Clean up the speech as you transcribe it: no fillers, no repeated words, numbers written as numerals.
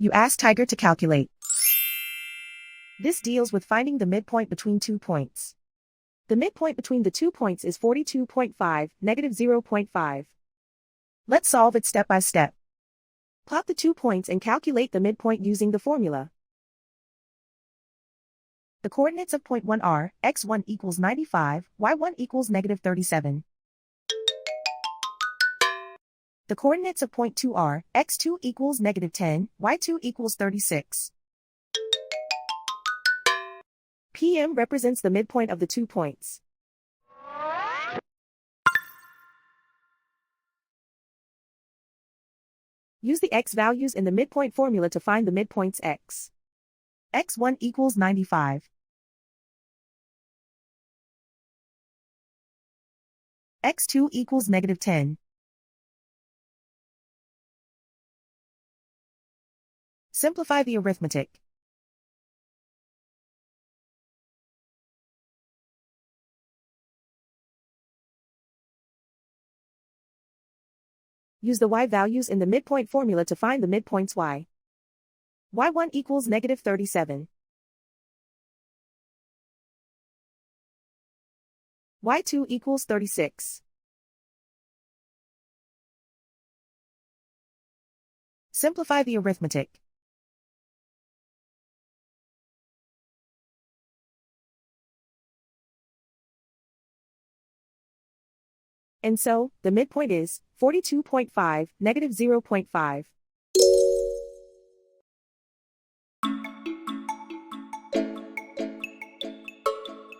You ask Tiger to calculate. This deals with finding the midpoint between 2 points. The midpoint between the 2 points is 42.5, negative 0.5. Let's solve it step by step. Plot the 2 points and calculate the midpoint using the formula. The coordinates of point 1 are, x1 equals 95, y1 equals negative 37. The coordinates of point 2 are, x2 equals negative 10, y2 equals 36. PM represents the midpoint of the 2 points. Use the x values in the midpoint formula to find the midpoints x. x1 equals 95. x2 equals negative 10. Simplify the arithmetic. Use the y values in the midpoint formula to find the midpoints y. y1 equals negative 37. y2 equals 36. Simplify the arithmetic. And so, the midpoint is 42.5, negative 0.5.